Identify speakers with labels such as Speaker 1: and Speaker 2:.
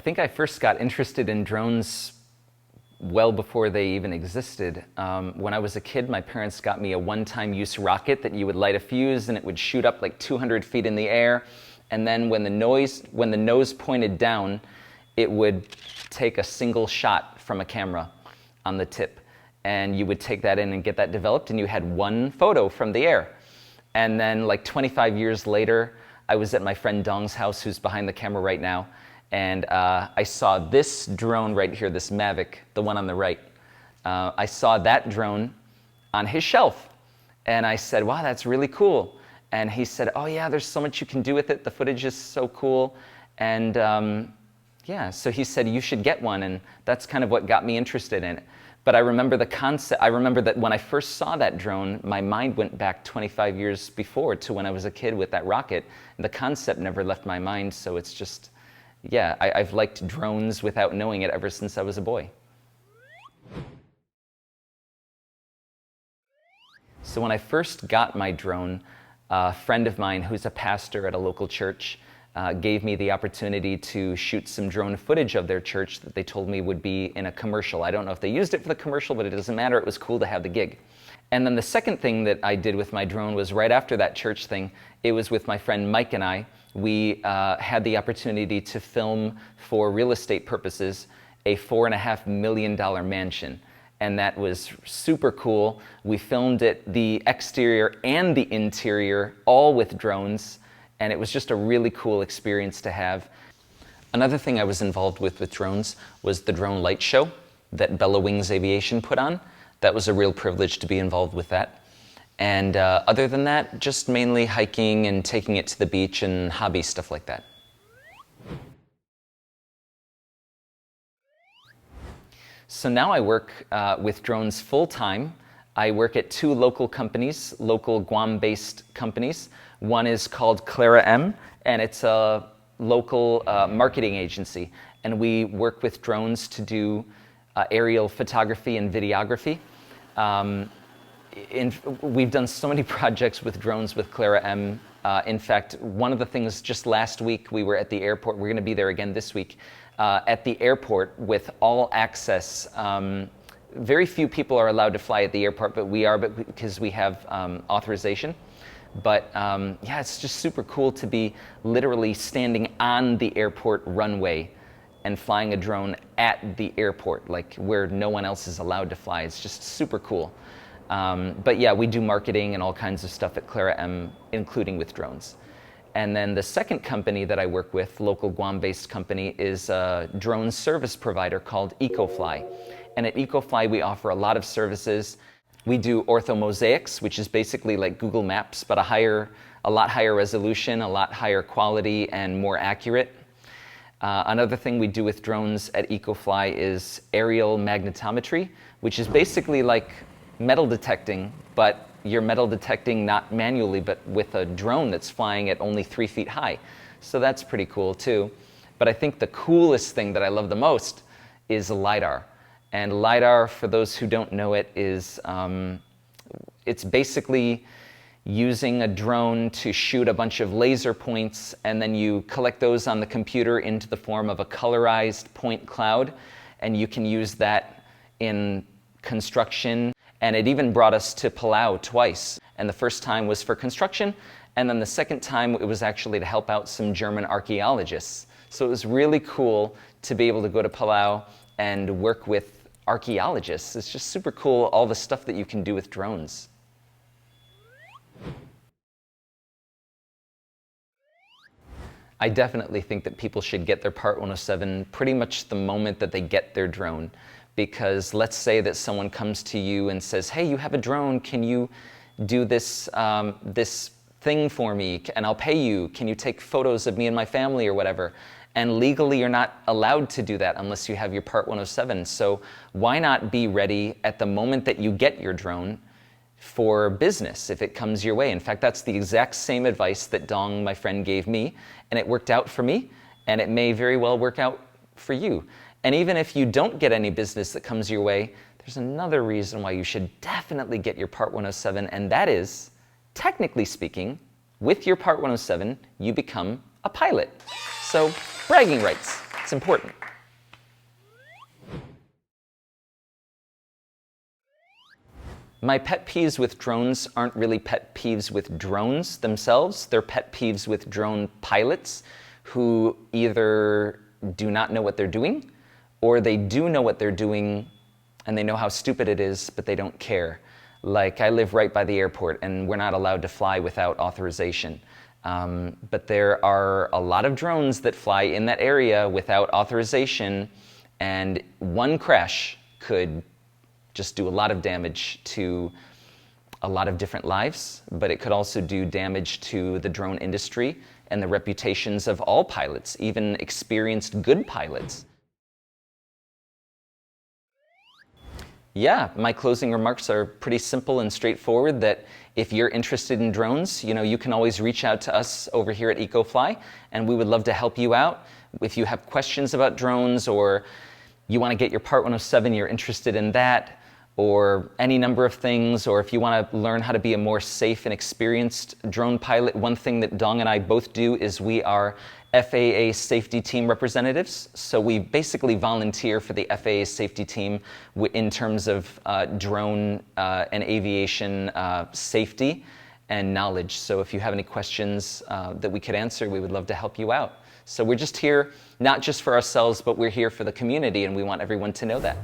Speaker 1: think I first got interested in drones well before they even existed. When I was a kid, my parents got me a one-time use rocket that you would light a fuse and it would shoot up like 200 feet in the air. And then when the nose pointed down, it would take a single shot from a camera on the tip. And you would take that in and get that developed, and you had one photo from the air. And then like 25 years later, I was at my friend Dong's house, who's behind the camera right now, and I saw this drone right here, this Mavic, the one on the right. I saw that drone on his shelf, and I said, wow, that's really cool. And he said, oh yeah, there's so much you can do with it. The footage is so cool. And yeah, so he said, you should get one, and that's kind of what got me interested in it. But I remember the concept. I remember that when I first saw that drone, my mind went back 25 years before to when I was a kid with that rocket. And the concept never left my mind, so it's just, yeah, I've liked drones without knowing it ever since I was a boy. So when I first got my drone, a friend of mine who's a pastor at a local church gave me the opportunity to shoot some drone footage of their church that they told me would be in a commercial. I don't know if they used it for the commercial, but it doesn't matter. It was cool to have the gig. And then the second thing that I did with my drone was right after that church thing. It was with my friend Mike and I. We had the opportunity to film for real estate purposes a $4.5 million mansion. And that was super cool. We filmed it, the exterior and the interior, all with drones. And it was just a really cool experience to have. Another thing I was involved with drones was the drone light show that Bella Wings Aviation put on. That was a real privilege to be involved with that. And other than that, just mainly hiking and taking it to the beach and hobby stuff like that. So now I work with drones full-time. I work at two local companies, local Guam-based companies. One is called KLARA M, and it's a local marketing agency. And we work with drones to do aerial photography and videography. We've done so many projects with drones with KLARA M. In fact, one of the things just last week, we were at the airport. We're going to be there again this week. At the airport with all access. Very few people are allowed to fly at the airport, but we are, because we have authorization. But yeah, it's just super cool to be literally standing on the airport runway and flying a drone at the airport, like where no one else is allowed to fly. It's just super cool. But yeah, we do marketing and all kinds of stuff at KLARA M, including with drones. And then the second company that I work with, local Guam-based company, is a drone service provider called EcoFly. And at EcoFly, we offer a lot of services. We do orthomosaics, which is basically like Google Maps, but a lot higher resolution, a lot higher quality, and more accurate. Another thing we do with drones at EcoFly is aerial magnetometry, which is basically like metal detecting, but you're metal detecting not manually, but with a drone that's flying at only 3 feet high. So that's pretty cool too. But I think the coolest thing that I love the most is LiDAR. And LiDAR, for those who don't know it, is it's basically using a drone to shoot a bunch of laser points, and then you collect those on the computer into the form of a colorized point cloud, and you can use that in construction. And it even brought us to Palau twice. And the first time was for construction, and then the second time it was actually to help out some German archaeologists. So it was really cool to be able to go to Palau and work with archaeologists. It's just super cool, all the stuff that you can do with drones. I definitely think that people should get their Part 107 pretty much the moment that they get their drone. Because let's say that someone comes to you and says, hey, you have a drone, can you do this, this thing for me, and I'll pay you, can you take photos of me and my family or whatever? And legally, you're not allowed to do that unless you have your Part 107. So why not be ready at the moment that you get your drone for business if it comes your way? In fact, that's the exact same advice that Dong, my friend, gave me, and it worked out for me, and it may very well work out for you. And even if you don't get any business that comes your way, there's another reason why you should definitely get your Part 107, and that is, technically speaking, with your Part 107, you become a pilot. So, bragging rights. It's important. My pet peeves with drones aren't really pet peeves with drones themselves. They're pet peeves with drone pilots who either do not know what they're doing, or they do know what they're doing and they know how stupid it is, but they don't care. Like, I live right by the airport and we're not allowed to fly without authorization. But there are a lot of drones that fly in that area without authorization, and one crash could just do a lot of damage to a lot of different lives, but it could also do damage to the drone industry and the reputations of all pilots, even experienced good pilots. Yeah, my closing remarks are pretty simple and straightforward, that if you're interested in drones, you can always reach out to us over here at EcoFly, and we would love to help you out. If you have questions about drones, or you want to get your Part 107, you're interested in that, or any number of things, or if you want to learn how to be a more safe and experienced drone pilot, one thing that Dong and I both do is we are FAA safety team representatives. So we basically volunteer for the FAA safety team in terms of drone and aviation safety and knowledge. So if you have any questions that we could answer, we would love to help you out. So we're just here, not just for ourselves, but we're here for the community, and we want everyone to know that.